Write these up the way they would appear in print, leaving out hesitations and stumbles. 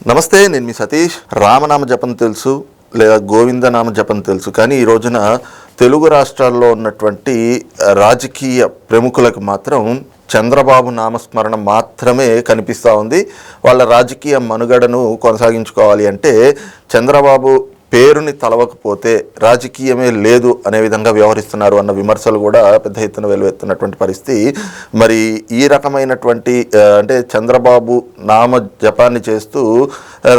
నమస్తే, నేను మీ సతీష్. రామనామ జపం తెలుసు లేదా గోవిందనామ జపం తెలుసు, కానీ ఈ రోజున తెలుగు రాష్ట్రాల్లో ఉన్నటువంటి రాజకీయ ప్రముఖులకు మాత్రం చంద్రబాబు నామస్మరణ మాత్రమే కనిపిస్తూ ఉంది. వాళ్ళ రాజకీయ మనుగడను కొనసాగించుకోవాలి అంటే చంద్రబాబు పేరుని తలవకపోతే రాజకీయమే లేదు అనే విధంగా వ్యవహరిస్తున్నారు అన్న విమర్శలు కూడా పెద్ద ఎత్తున వెలువెత్తున్నటువంటి పరిస్థితి. మరి ఈ రకమైనటువంటి అంటే చంద్రబాబు నామ జపాన్ని చేస్తూ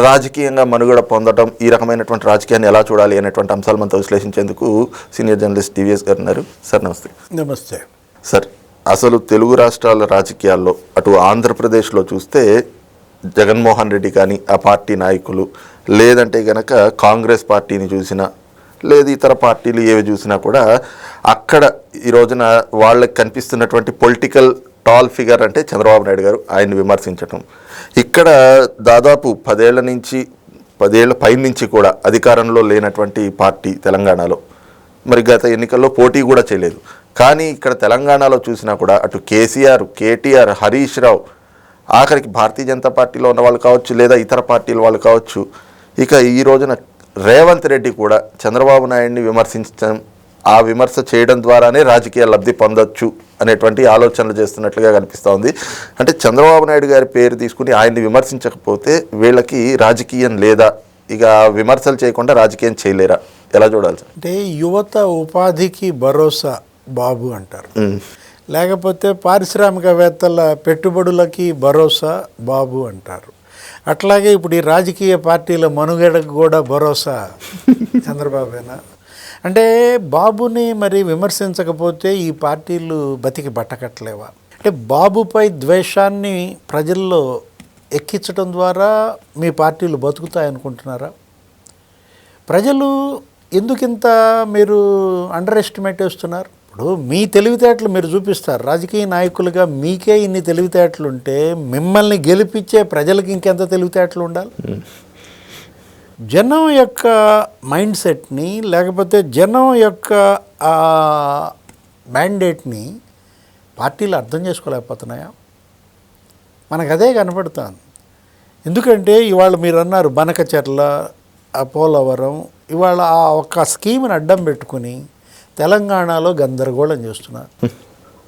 రాజకీయంగా మనుగడ పొందడం, ఈ రకమైనటువంటి రాజకీయాన్ని ఎలా చూడాలి అనేటువంటి అంశాలు మనతో విశ్లేషించేందుకు సీనియర్ జర్నలిస్ట్ టీవీఎస్ గారు ఉన్నారు. సార్ నమస్తే. నమస్తే సార్. అసలు తెలుగు రాష్ట్రాల రాజకీయాల్లో అటు ఆంధ్రప్రదేశ్లో చూస్తే జగన్మోహన్ రెడ్డి కానీ ఆ పార్టీ నాయకులు, లేదంటే కనుక కాంగ్రెస్ పార్టీని చూసినా లేదు ఇతర పార్టీలు ఏవి చూసినా కూడా అక్కడ ఈ రోజున వాళ్ళకి కనిపిస్తున్నటువంటి పొలిటికల్ టాల్ ఫిగర్ అంటే చంద్రబాబు నాయుడు గారు, ఆయన్ని విమర్శించటం. ఇక్కడ దాదాపు 10 ఏళ్ల పై నుంచి కూడా అధికారంలో లేనటువంటి పార్టీ తెలంగాణలో, మరి గత ఎన్నికల్లో పోటీ కూడా చేయలేదు. కానీ ఇక్కడ తెలంగాణలో చూసినా కూడా అటు కేసీఆర్, కేటీఆర్, హరీష్ రావు, ఆఖరికి భారతీయ జనతా పార్టీలో ఉన్న వాళ్ళు కావచ్చు లేదా ఇతర పార్టీల వాళ్ళు కావచ్చు, ఇక ఈ రోజున రేవంత్ రెడ్డి కూడా చంద్రబాబు నాయుడిని విమర్శించడం, ఆ విమర్శ చేయడం ద్వారానే రాజకీయ లబ్ధి పొందొచ్చు అనేటువంటి ఆలోచనలు చేస్తున్నట్లుగా కనిపిస్తూ ఉంది. అంటే చంద్రబాబు నాయుడు గారి పేరు తీసుకుని ఆయన్ని విమర్శించకపోతే వీళ్ళకి రాజకీయం లేదా, ఇక విమర్శలు చేయకుండా రాజకీయం చేయలేరా, ఎలా చూడాలి సార్? అంటే యువత ఉపాధికి భరోసా బాబు అంటారు, లేకపోతే పారిశ్రామికవేత్తల పెట్టుబడులకి భరోసా బాబు అంటారు. అట్లాగే ఇప్పుడు ఈ రాజకీయ పార్టీల మనుగడకు కూడా భరోసా చంద్రబాబేనా? అంటే బాబుని మరి విమర్శించకపోతే ఈ పార్టీలు బతికి బట్టకట్టలేవా? అంటే బాబుపై ద్వేషాన్ని ప్రజల్లో ఎక్కించడం ద్వారా మీ పార్టీలు బతుకుతాయనుకుంటున్నారా? ప్రజలు ఎందుకింత మీరు అండర్ ఎస్టిమేట్ చేస్తున్నారు? ఇప్పుడు మీ తెలివితేటలు మీరు చూపిస్తారు. రాజకీయ నాయకులుగా మీకే ఇన్ని తెలివితేటలు ఉంటే మిమ్మల్ని గెలిపించే ప్రజలకి ఇంకెంత తెలివితేటలు ఉండాలి? జనం యొక్క మైండ్ సెట్ని, లేకపోతే జనం యొక్క మ్యాండేట్ని పార్టీలు అర్థం చేసుకోలేకపోతున్నాయా? మనకు అదే కనపడుతుంది. ఎందుకంటే ఇవాళ మీరు అన్నారు బనకచెర్ల, పోలవరం, ఇవాళ ఆ ఒక్క స్కీమ్ని అడ్డం పెట్టుకుని తెలంగాణలో గందరగోళం చేస్తున్నారు.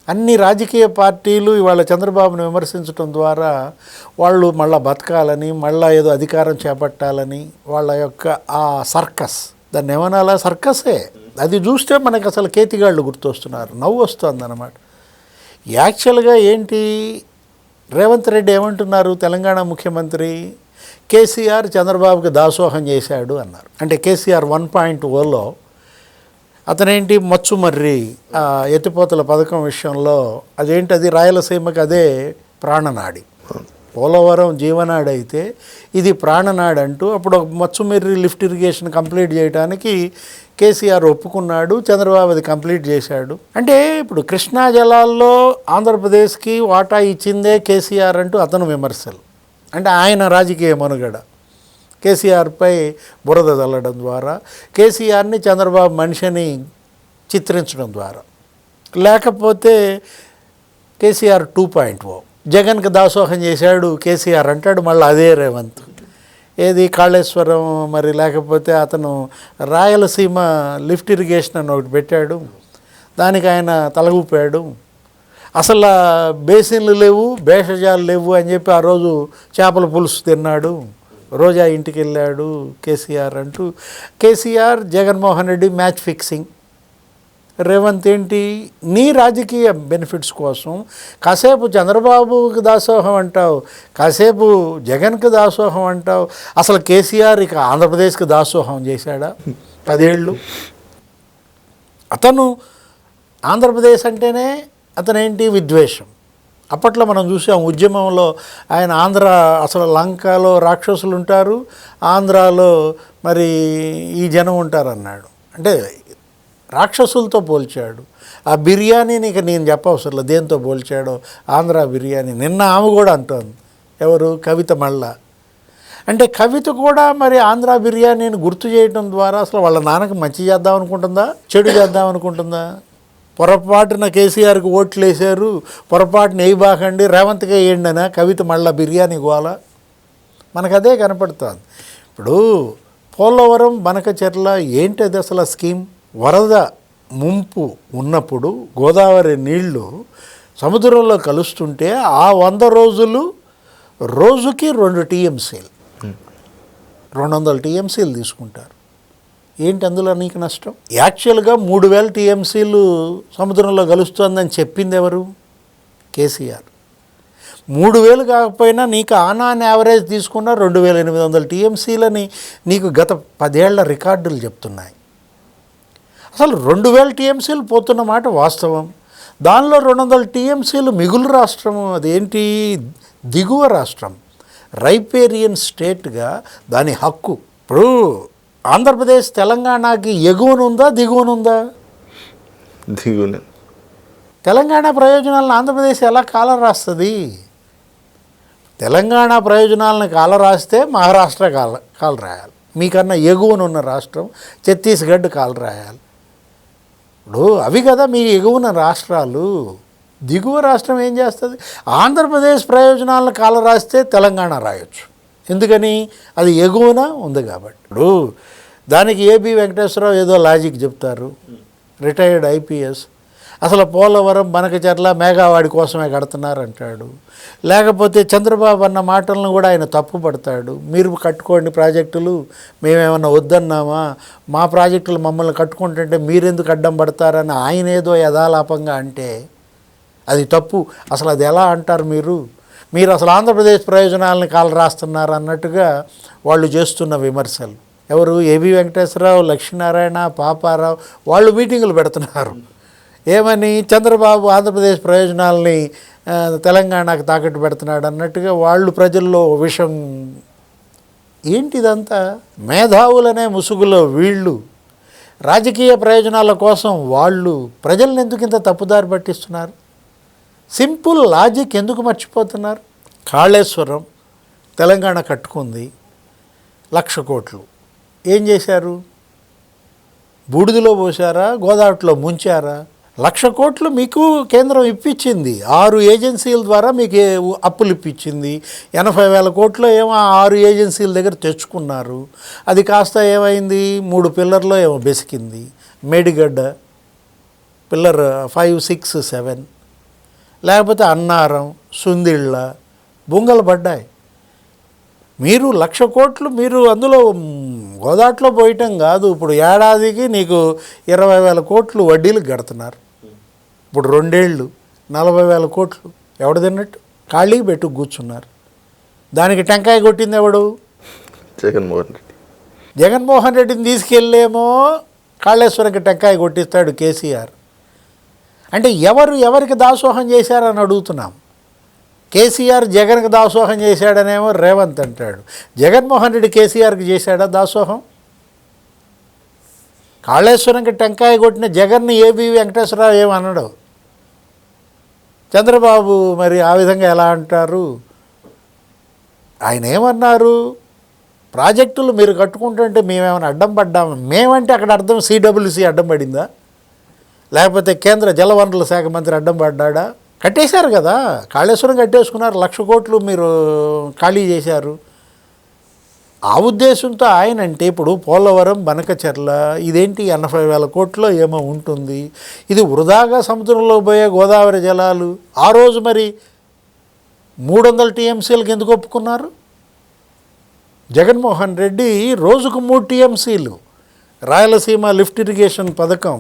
అన్ని రాజకీయ పార్టీలు ఇవాళ చంద్రబాబును విమర్శించడం ద్వారా వాళ్ళు మళ్ళా బతకాలని, మళ్ళా ఏదో అధికారం చేపట్టాలని వాళ్ళ యొక్క ఆ సర్కస్, దాన్ని ఏమనాలా, సర్కసే. అది చూస్తే మనకు అసలు కేతిగాళ్ళు గుర్తొస్తున్నారు, నవ్వు వస్తుంది అన్నమాట. యాక్చువల్గా ఏంటి, రేవంత్ రెడ్డి ఏమంటున్నారు, తెలంగాణ ముఖ్యమంత్రి కేసీఆర్ చంద్రబాబుకి దాసోహం చేశాడు అన్నారు. అంటే కేసీఆర్ 1.0లో అతనేంటి మచ్చుమర్రి ఎత్తిపోతల పథకం విషయంలో అదేంటి, అది రాయలసీమకి అదే ప్రాణనాడి. పోలవరం జీవనాడి అయితే ఇది ప్రాణనాడి అంటూ అప్పుడు మచ్చుమర్రి లిఫ్ట్ ఇరిగేషన్ కంప్లీట్ చేయడానికి కేసీఆర్ ఒప్పుకున్నాడు, చంద్రబాబు అది కంప్లీట్ చేశాడు. అంటే ఇప్పుడు కృష్ణా జలాల్లో ఆంధ్రప్రదేశ్కి వాటా ఇచ్చిందే కేసీఆర్ అంటూ అతను విమర్శలు. అంటే ఆయన రాజకీయ మనుగడ కేసీఆర్పై బురద చల్లడం ద్వారా, కేసీఆర్ని చంద్రబాబు మనిషిని చిత్రించడం ద్వారా, లేకపోతే కేసీఆర్ 2.0 జగన్కి దాసోహం చేశాడు కేసీఆర్ అంటాడు. మళ్ళీ అదే రేవంత్ ఏది కాళేశ్వరం, మరి లేకపోతే అతను రాయలసీమ లిఫ్ట్ ఇరిగేషన్ అని ఒకటి పెట్టాడు, దానికి ఆయన తలగూపాడు. అసలు బేసిన్లు లేవు, భేషజాలు లేవు అని చెప్పి ఆ రోజు చేపల పులుసు తిన్నాడు, రోజా ఇంటికి వెళ్ళాడు కేసీఆర్ అంటూ. KCR Jaganmohan Reddy match fixing. రేవంత్ ఏంటి, నీ రాజకీయ బెనిఫిట్స్ కోసం కాసేపు చంద్రబాబుకి దాసోహం అంటావు, కాసేపు జగన్కి దాసోహం అంటావు. అసలు కేసీఆర్ ఇక ఆంధ్రప్రదేశ్కి దాసోహం చేశాడా 10 ఏళ్ళు? అతను ఆంధ్రప్రదేశ్ అంటేనే అతనేంటి విద్వేషం. అప్పట్లో మనం చూసాం ఉద్యమంలో ఆయన ఆంధ్ర, అసలు లంకలో రాక్షసులు ఉంటారు, ఆంధ్రాలో మరి ఈ జనం ఉంటారు అన్నాడు. అంటే రాక్షసులతో పోల్చాడు. ఆ బిర్యానీని ఇక నేను చెప్పవసరం దేంతో పోల్చాడో, ఆంధ్ర బిర్యానీ. నిన్న ఆమె కూడా అంటోంది, ఎవరు, కవిత మళ్ళా. అంటే కవిత కూడా మరి ఆంధ్ర బిర్యానీని గుర్తు చేయడం ద్వారా అసలు వాళ్ళ నాన్నకి మంచి చేద్దాం అనుకుంటుందా, చెడు చేద్దాం అనుకుంటుందా? పొరపాటున కేసీఆర్కి ఓట్లు వేశారు, పొరపాటున వేయబాకండి రేవంత్గా వేయండి అనా కవిత మళ్ళీ బిర్యానీ గోల. మనకు అదే కనపడుతోంది. ఇప్పుడు పోలవరం బనకచెర్ల ఏంటి అది అసలు ఆ స్కీమ్? వరద ముంపు ఉన్నప్పుడు గోదావరి నీళ్లు సముద్రంలో కలుస్తుంటే ఆ 100 రోజులు రోజుకి 2 టీఎంసీలు 200 టీఎంసీలు తీసుకుంటారు. ఏంటి అందులో నీకు నష్టం? యాక్చువల్గా 3000 టీఎంసీలు సముద్రంలో కలుస్తుందని చెప్పింది ఎవరు? కేసీఆర్. 3000 కాకపోయినా నీకు ఆన్ యావరేజ్ తీసుకున్న 2800 టీఎంసీలని నీకు గత 10 ఏళ్ల రికార్డులు చెప్తున్నాయి. అసలు 2000 టీఎంసీలు పోతున్న మాట వాస్తవం. దానిలో 200 టీఎంసీలు మిగులు రాష్ట్రము, అదేంటి దిగువ రాష్ట్రం, రైపేరియన్ స్టేట్గా దాని హక్కు. ఇప్పుడు ఆంధ్రప్రదేశ్ తెలంగాణకి ఎగువనుందా దిగువనుందా? దిగువన. తెలంగాణ ప్రయోజనాలను ఆంధ్రప్రదేశ్ ఎలా కాల రాస్తుంది? తెలంగాణ ప్రయోజనాలను కాల రాస్తే మహారాష్ట్ర కాల రాయాలి. మీకన్నా ఎగువనున్న రాష్ట్రం ఛత్తీస్గఢ్ కాల రాయాలి. ఇప్పుడు అవి కదా మీ ఎగువన రాష్ట్రాలు. దిగువ రాష్ట్రం ఏం చేస్తుంది? ఆంధ్రప్రదేశ్ ప్రయోజనాలను కాల రాస్తే తెలంగాణ రాయొచ్చు. ఎందుకని? అది ఎగువన ఉంది కాబట్టి. ఇప్పుడు దానికి ఏబి వెంకటేశ్వరరావు ఏదో లాజిక్ చెప్తారు, రిటైర్డ్ ఐపీఎస్. అసలు పోలవరం బనకచెర్ల మేఘావాడి కోసమే కడుతున్నారు అంటాడు. లేకపోతే చంద్రబాబు అన్న మాటలను కూడా ఆయన తప్పు పడతాడు. మీరు కట్టుకోండి ప్రాజెక్టులు, మేమేమన్నా వద్దన్నామా, మా ప్రాజెక్టులు మమ్మల్ని కట్టుకుంటుంటే మీరెందుకు అడ్డం పడతారని ఆయన ఏదో యథాలాపంగా అంటే అది తప్పు. అసలు అది ఎలా అంటారు మీరు అసలు ఆంధ్రప్రదేశ్ ప్రయోజనాలను కాలు రాస్తున్నారు అన్నట్టుగా వాళ్ళు చేస్తున్న విమర్శలు. ఎవరు? ఏబి వెంకటేశ్వరరావు, లక్ష్మీనారాయణ, పాపారావు వాళ్ళు మీటింగులు పెడుతున్నారు. ఏమని? చంద్రబాబు ఆంధ్రప్రదేశ్ ప్రయోజనాలని తెలంగాణకు తాకట్టు పెడుతున్నాడు అన్నట్టుగా వాళ్ళు ప్రజల్లో విషం. ఏంటిదంతా? మేధావులనే ముసుగులో వీళ్ళు రాజకీయ ప్రయోజనాల కోసం వాళ్ళు ప్రజల్ని ఎందుకు ఇంత తప్పుదారి పట్టిస్తున్నారు? సింపుల్ లాజిక్ ఎందుకు మర్చిపోతున్నారు? కాళేశ్వరం తెలంగాణ కట్టుకుంది 1,00,000 కోట్లు. ఏం చేశారు? బూడిదలో పోసారా, గోదావరిలో ముంచారా? 1,00,000 కోట్లు మీకు కేంద్రం ఇప్పించింది. 6 ఏజెన్సీల ద్వారా మీకు అప్పులు ఇప్పించింది. 80,000 కోట్లు ఏమో 6 ఏజెన్సీల దగ్గర తెచ్చుకున్నారు. అది కాస్త ఏమైంది? 3 పిల్లర్లో ఏమో బెసికింది. మేడిగడ్డ పిల్లర్ 5, 6, 7, లేకపోతే అన్నారం, సుందిళ్ళ బొంగలు పడ్డాయి. మీరు 1,00,000 కోట్లు మీరు అందులో గోదాట్లో పోయటం కాదు. ఇప్పుడు ఏడాదికి నీకు 20,000 కోట్లు వడ్డీలు కడుతున్నారు. ఇప్పుడు 2 ఏళ్ళు 40,000 కోట్లు ఎవడు తిన్నట్టు? ఖాళీ పెట్టు కూర్చున్నారు. దానికి టెంకాయ కొట్టింది ఎవడు? జగన్మోహన్ రెడ్డి. జగన్మోహన్ రెడ్డిని తీసుకెళ్ళేమో కాళేశ్వరంకి టెంకాయ కొట్టిస్తాడు కేసీఆర్. అంటే ఎవరికి దాసోహం చేశారని అడుగుతున్నాం. కేసీఆర్ జగన్కి దాసోహం చేశాడనేమో రేవంత్ అంటాడు. జగన్మోహన్ రెడ్డి కేసీఆర్కి చేశాడా దాసోహం? కాళేశ్వరంకి టెంకాయ కొట్టిన జగన్ని ఏబి వెంకటేశ్వరరావు ఏమన్నాడు? చంద్రబాబు మరి ఆ విధంగా ఎలా అంటారు? ఆయన ఏమన్నారు? ప్రాజెక్టులు మీరు కట్టుకుంటుంటే మేమేమైనా అడ్డం పడ్డాము? మేమంటే అక్కడ అర్థం సిడబ్ల్యూసి అడ్డం పడిందా? లేకపోతే కేంద్ర జలవనరుల శాఖ మంత్రి అడ్డం పడ్డాడా? కట్టేశారు కదా, కాళేశ్వరం కట్టేసుకున్నారు. 1,00,000 కోట్లు మీరు ఖాళీ చేశారు. ఆ ఉద్దేశంతో ఆయన అంటే ఇప్పుడు పోలవరం బనకచెర్ల ఇదేంటి 80,000 కోట్లో ఏమో ఉంటుంది. ఇది వృధాగా సముద్రంలో పోయే గోదావరి జలాలు. ఆ రోజు మరి 300 టీఎంసీలకు ఎందుకు ఒప్పుకున్నారు? జగన్మోహన్ రెడ్డి రోజుకు 3 టీఎంసీలు రాయలసీమ లిఫ్ట్ ఇరిగేషన్ పథకం,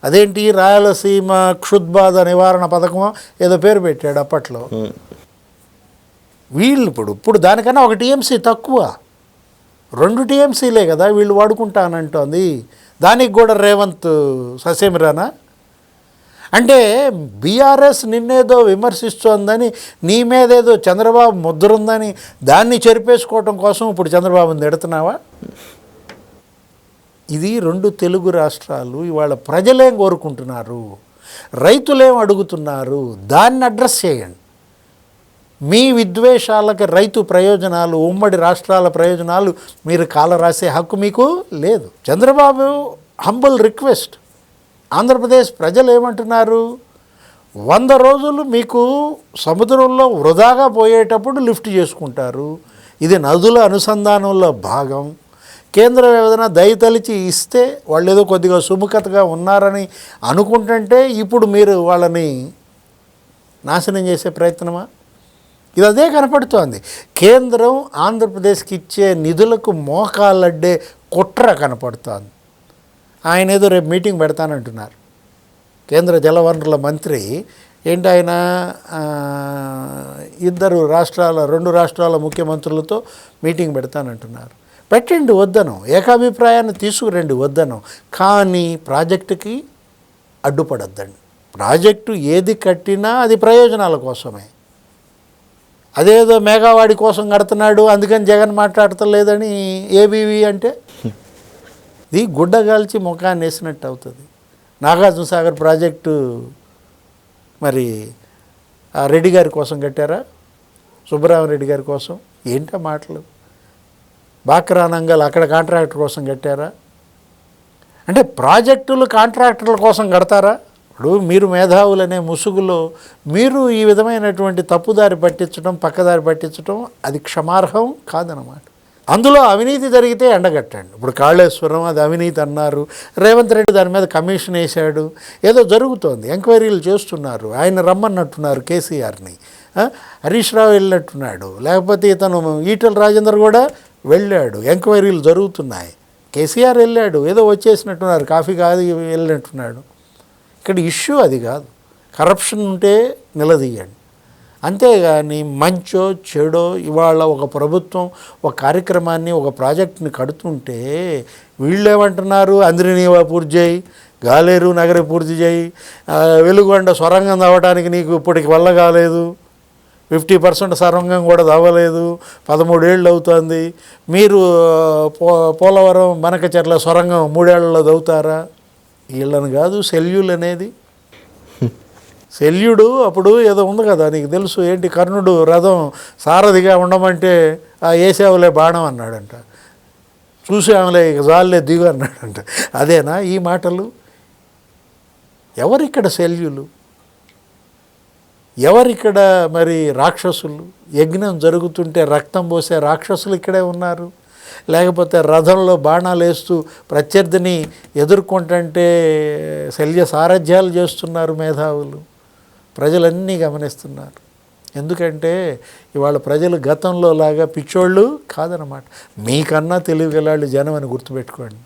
అదేంటి రాయలసీమ క్షుద్బాధ నివారణ పథకం ఏదో పేరు పెట్టాడు అప్పట్లో. వీళ్ళు ఇప్పుడు దానికన్నా 1 టీఎంసీ తక్కువ, 2 టీఎంసీలే కదా వీళ్ళు వాడుకుంటానంటోంది. దానికి కూడా రేవంత్ ససేమిరానా? అంటే బీఆర్ఎస్ నిన్నేదో విమర్శిస్తోందని, నీ మీదేదో చంద్రబాబు ముద్రుందని దాన్ని చెరిపేసుకోవటం కోసం ఇప్పుడు చంద్రబాబుని తిడుతున్నావా? ఇది 2 తెలుగు రాష్ట్రాలు. ఇవాళ ప్రజలేం కోరుకుంటున్నారు, రైతులేం అడుగుతున్నారు, దాన్ని అడ్రస్ చేయండి. మీ విద్వేషాలకి రైతు ప్రయోజనాలు, ఉమ్మడి రాష్ట్రాల ప్రయోజనాలు మీరు కాల రాసే హక్కు మీకు లేదు. చంద్రబాబు హంబుల్ రిక్వెస్ట్, ఆంధ్రప్రదేశ్ ప్రజలు ఏమంటున్నారు? 100 రోజులు మీకు సముద్రంలో వృధాగా పోయేటప్పుడు లిఫ్ట్ చేసుకుంటారు. ఇది నదుల అనుసంధానంలో భాగం. కేంద్రం ఏదైనా దయతలిచి ఇస్తే వాళ్ళు ఏదో కొద్దిగా సుముఖతగా ఉన్నారని అనుకుంటుంటే ఇప్పుడు మీరు వాళ్ళని నాశనం చేసే ప్రయత్నమా? ఇది అదే కనపడుతోంది. కేంద్రం ఆంధ్రప్రదేశ్కి ఇచ్చే నిధులకు మోకాళ్ళడ్డే కుట్ర కనపడుతోంది. ఆయన ఏదో రేపు మీటింగ్ పెడతానంటున్నారు. కేంద్ర జలవనరుల మంత్రి ఏంటి, ఆయన రెండు రాష్ట్రాల ముఖ్యమంత్రులతో మీటింగ్ పెడతానంటున్నారు. పెట్టండి, వద్దను, ఏకాభిప్రాయాన్ని తీసుకురండి, వద్దను, కానీ ప్రాజెక్టుకి అడ్డుపడద్దండి. ప్రాజెక్టు ఏది కట్టినా అది ప్రయోజనాల కోసమే. అదేదో మేఘావాడి కోసం కడుతున్నాడు అందుకని జగన్ మాట్లాడతలేదని ఏబీవీ అంటే ఇది గుడ్డగాల్చి ముఖాన్ని వేసినట్టు అవుతుంది. నాగార్జున సాగర్ ప్రాజెక్టు మరి ఆ రెడ్డి గారి కోసం కట్టారా, సుబ్బరామరెడ్డి గారి కోసం? ఏంటా మాటలు? బాక్రానంగల్ అక్కడ కాంట్రాక్టర్ కోసం కట్టారా? అంటే ప్రాజెక్టులు కాంట్రాక్టర్ల కోసం కడతారా? ఇప్పుడు మీరు మేధావులనే ముసుగులో మీరు ఈ విధమైనటువంటి తప్పుదారి పట్టించడం, పక్కదారి పట్టించడం అది క్షమార్హం కాదనమాట. అందులో అవినీతి జరిగితే ఎండగట్టండి. ఇప్పుడు కాళేశ్వరం అది అవినీతి అన్నారు, రేవంత్ రెడ్డి దాని మీద కమిషన్ వేశాడు, ఏదో జరుగుతోంది, ఎంక్వైరీలు చేస్తున్నారు, ఆయన రమ్మన్నట్టున్నారు కేసీఆర్ని, హరీష్ రావు వెళ్ళినట్టున్నాడు, లేకపోతే ఇతను ఈటెల రాజేందర్ కూడా వెళ్ళాడు, ఎంక్వైరీలు జరుగుతున్నాయి, కేసీఆర్ వెళ్ళాడు, ఏదో వచ్చేసినట్టున్నారు, కాఫీ కాదు వెళ్ళినట్టున్నాడు. ఇక్కడ ఇష్యూ అది కాదు. కరప్షన్ ఉంటే నిలదీయండి, అంతేగాని మంచో చెడో ఇవాళ ఒక ప్రభుత్వం ఒక కార్యక్రమాన్ని ఒక ప్రాజెక్ట్ని కడుతుంటే వీళ్ళేమంటున్నారు, అంద్రినీవా పూర్తి చేయి, గాలేరు నగరి పూర్తి చేయి, వెలుగొండ సొరంగం తవ్వడానికి నీకు ఇప్పటికి వల్ల కాలేదు, 50% సొరంగం కూడా తవ్వలేదు, 13 ఏళ్ళు అవుతుంది, మీరు పోలవరం మనకచెర్ల సొరంగం 3 ఏళ్లలో తవ్వుతారా? వీళ్ళని కాదు శల్యులు అనేది. శల్యుడు అప్పుడు ఏదో ఉంది కదా నీకు తెలుసు, ఏంటి, కర్ణుడు రథం సారథిగా ఉండమంటే వేసావులే బాణం అన్నాడంట, చూసాములే ఇక జాలే దిగు అన్నాడంట. అదేనా ఈ మాటలు? ఎవరిక్కడ శల్యులు, ఎవరిక్కడ మరి రాక్షసులు? యజ్ఞం జరుగుతుంటే రక్తం పోసే రాక్షసులు ఇక్కడే ఉన్నారు, లేకపోతే రథంలో బాణాలు వేస్తూ ప్రత్యర్థిని ఎదుర్కొంటుంటే శల్య సారథ్యాలు చేస్తున్నారు మేధావులు. ప్రజలన్నీ గమనిస్తున్నారు. ఎందుకంటే ఇవాళ ప్రజలు గతంలో లాగా పిచ్చోళ్ళు కాదనమాట. మీకన్నా తెలివిగలాళ్ళు జనం అని గుర్తుపెట్టుకోండి.